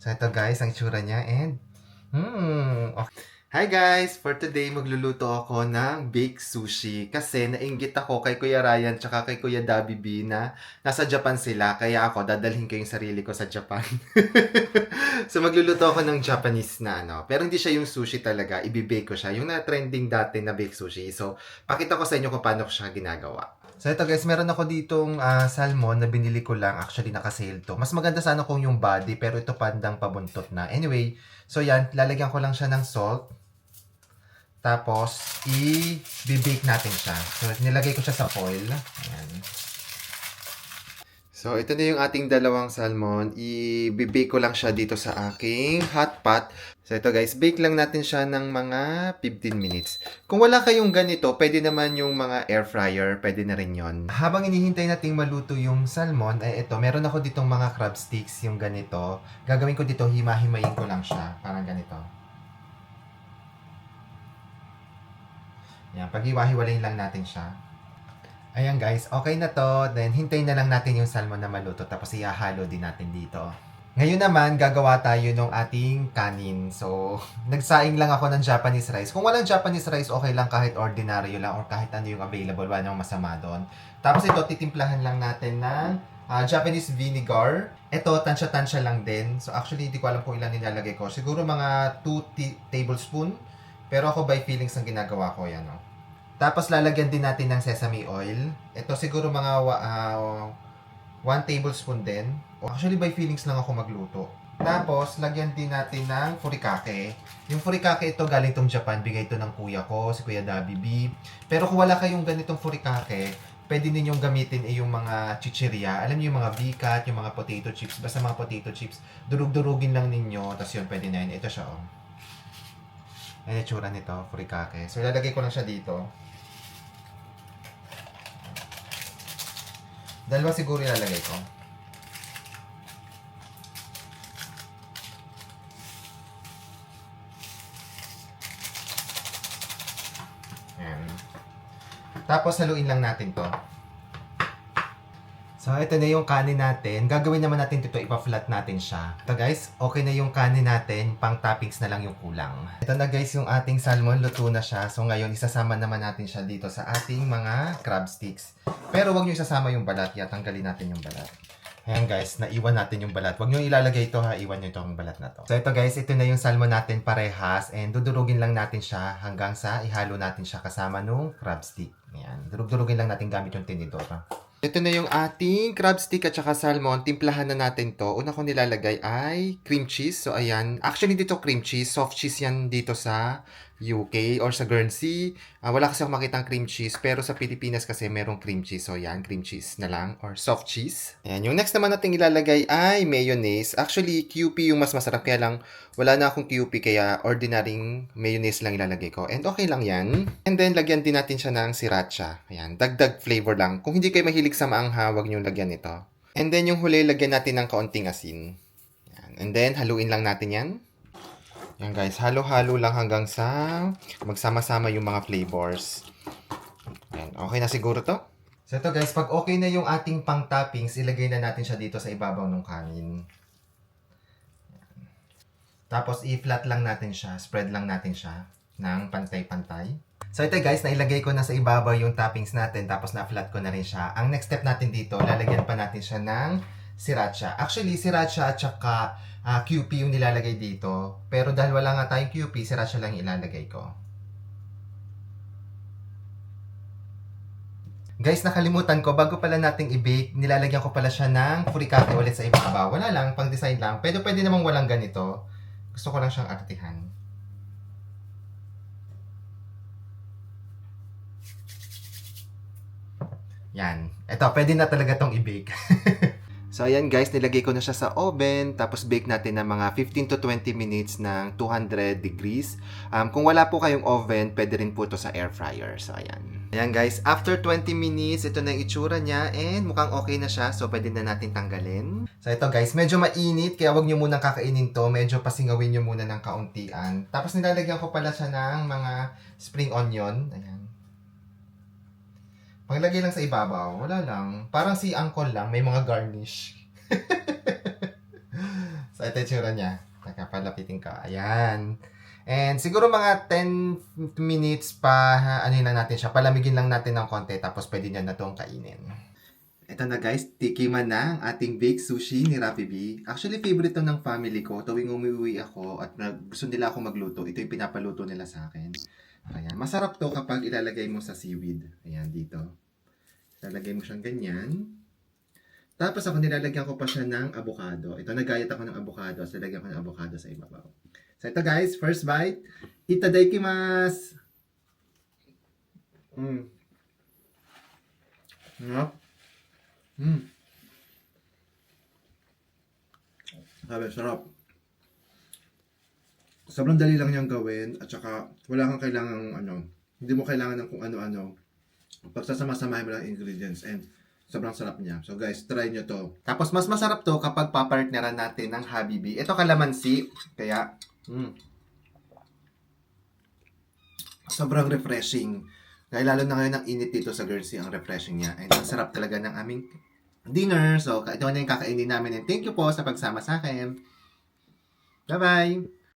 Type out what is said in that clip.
So ito guys, ang itsura niya and okay. Hi guys! For today, magluluto ako ng baked sushi kasi nainggit ako kay Kuya Ryan tsaka kay Kuya Dabi B na nasa Japan sila kaya ako dadalhin ko yung sarili ko sa Japan. So magluluto ako ng Japanese na ano, pero hindi siya yung sushi talaga, ibibake ko siya, yung na-trending dati na baked sushi. So pakita ko sa inyo kung paano ko siya ginagawa. So ito guys, meron ako ditong salmon na binili ko lang. Actually, naka-sale to. Mas maganda sana kung yung body, pero ito pandang pabuntot na. Anyway, so yan, lalagyan ko lang siya ng salt. Tapos, i-bake natin siya. So, nilagay ko siya sa foil. Ayan. So, ito na yung ating dalawang salmon. I-bake ko lang siya dito sa aking hot pot. So, ito guys, bake lang natin siya ng mga 15 minutes. Kung wala kayong ganito, pwede naman yung mga air fryer, pwede na rin yon. Habang inihintay nating maluto yung salmon, ito, meron ako ditong mga crab sticks, yung ganito. Gagawin ko dito, hima-himayin ko lang siya, parang ganito. Yan, pag-iwa-hiwalayin lang natin siya. Ayan guys, okay na to. Then, hintayin na lang natin yung salmon na maluto. Tapos, ihahalo din natin dito. Ngayon naman, gagawa tayo ng ating kanin. So, nagsaing lang ako ng Japanese rice. Kung walang Japanese rice, okay lang kahit ordinaryo lang or kahit ano yung available. Wala namang masama doon. Tapos ito, titimplahan lang natin ng Japanese vinegar. Ito, tansya-tansya lang din. So, actually, hindi ko alam kung ilan nilalagay ko. Siguro mga 2 tablespoon. Pero ako by feelings ang ginagawa ko yan. No? Tapos, lalagyan din natin ng sesame oil. Ito, siguro mga 1 tablespoon din. Actually, by feelings lang ako magluto. Tapos, lagyan din natin ng furikake. Yung furikake ito, galing tong Japan. Bigay ito ng kuya ko, si Kuya Dabi B. Pero kung wala kayong ganitong furikake, pwede ninyong gamitin yung mga chichirya. Alam niyo yung mga bikat, yung mga potato chips. Basta mga potato chips. Durug-durugin lang ninyo. Tapos yun, pwede na yun. Ito siya, oh. Ayan yung tsura nito, furikake. So, ilalagay ko lang siya dito. Dalawa siguro ilalagay ko. Ayan. Tapos, haluin lang natin to. So, ito na yung kanin natin. Gagawin naman natin dito, ipa-flat natin siya. Ito guys, okay na yung kanin natin. Pang toppings na lang yung kulang. Ito na guys, yung ating salmon. Luto na siya. So, ngayon, isasama naman natin siya dito sa ating mga crab sticks. Pero wag nyo isasama yung balat. Tanggalin natin yung balat. Ayan guys, naiwan natin yung balat. Huwag nyo ilalagay ito ha, iwan nyo itong balat na to. So ito guys, ito na yung salmon natin parehas. And dudurugin lang natin siya hanggang sa ihalo natin siya kasama nung crab stick. Ayan, durug-durugin lang natin gamit yung tinidor. Ito na yung ating crab stick at saka salmon. Timplahan na natin to. Una ko nilalagay ay cream cheese. So, ayan. Actually, dito cream cheese. Soft cheese yan dito sa UK or sa Guernsey. Wala kasi ako makitang cream cheese. Pero sa Pilipinas kasi merong cream cheese. So, ayan. Cream cheese na lang or soft cheese. Ayan. Yung next naman natin ilalagay ay mayonnaise. Actually, QP yung mas masarap. Kaya lang, wala na akong QP. Kaya ordinaryong mayonnaise lang ilalagay ko. And okay lang yan. And then, lagyan din natin siya ng sriracha. Ayan. Dagdag flavor lang. Kung hindi kayo mahilig sa maangha, huwag niyong lagyan ito. And then, yung huli, lagyan natin ng kaunting asin. Ayan. And then, haluin lang natin yan. Yan guys, halo-halo lang hanggang sa magsama-sama yung mga flavors. Yan, okay na siguro to? So ito guys, pag okay na yung ating pang toppings, ilagay na natin siya dito sa ibabaw ng kanin. Tapos i-flat lang natin siya, spread lang natin siya ng pantay-pantay. So ito guys, nailagay ko na sa ibabaw yung toppings natin, tapos na-flat ko na rin siya. Ang next step natin dito, lalagyan pa natin siya ng sriracha. Actually, sriracha at saka QP yung nilalagay dito. Pero dahil wala nga tayong QP, sriracha lang ilalagay ko. Guys, nakalimutan ko, bago pala nating i-bake, nilalagyan ko pala siya ng furikake ulit sa ibabaw. Wala lang, pang design lang. Pero pwede namang walang ganito. Gusto ko lang siyang artihan. Yan. Ito, pwede na talaga tong i-bake. So, ayan guys, nilagay ko na siya sa oven. Tapos, bake natin ng mga 15 to 20 minutes ng 200 degrees. Kung wala po kayong oven, pwede rin po ito sa air fryer. So, ayan. Ayan guys, after 20 minutes, ito na yung itsura niya. And mukhang okay na siya. So, pwede na natin tanggalin. So, ito guys, medyo mainit. Kaya wag nyo munang kakainin to. Medyo pasingawin nyo muna ng kauntian. Tapos, nilalagyan ko pala siya ng mga spring onion. Ayan. Paglagay lang sa ibabaw, wala lang. Parang si Uncle lang, may mga garnish. So, ito yung tsura niya. Nakapalapitin ko. Ayan. And siguro mga 10 minutes pa, ano lang natin siya, palamigin lang natin ng konti, tapos pwede niya na itong kainin. Ito na guys, tikiman na ang ating baked sushi ni Rafi B. Actually, favorite to ng family ko. Tuwing umuwi ako at gusto nila ako magluto, ito yung pinapaluto nila sa akin. Ayan. Masarap to kapag ilalagay mo sa seaweed. Ayan, dito. Ilalagay mo siyang ganyan. Tapos ako nilalagyan ko pa siya ng avocado. Ito, nagayat ako ng avocado. So, nilagyan ko ng avocado sa ibabaw. So, ito guys, first bite. Itadakimasu! Sarap. Sabi, sarap. Sobrang dali lang niyang gawin at saka wala kang kailangan hindi mo kailangan ng kung ano-ano. Pagsasama-samahin mo lang ingredients and sobrang sarap niya. So guys, try nyo to. Tapos mas masarap to kapag papartneran natin ng Habibi. Ito kalamansi, kaya sobrang refreshing. Dahil lalo na ngayon ang init dito sa Guernsey, ang refreshing niya. And ang sarap talaga ng aming dinner. So ito na yung kakainin namin. And thank you po sa pagsama sa akin. Bye-bye!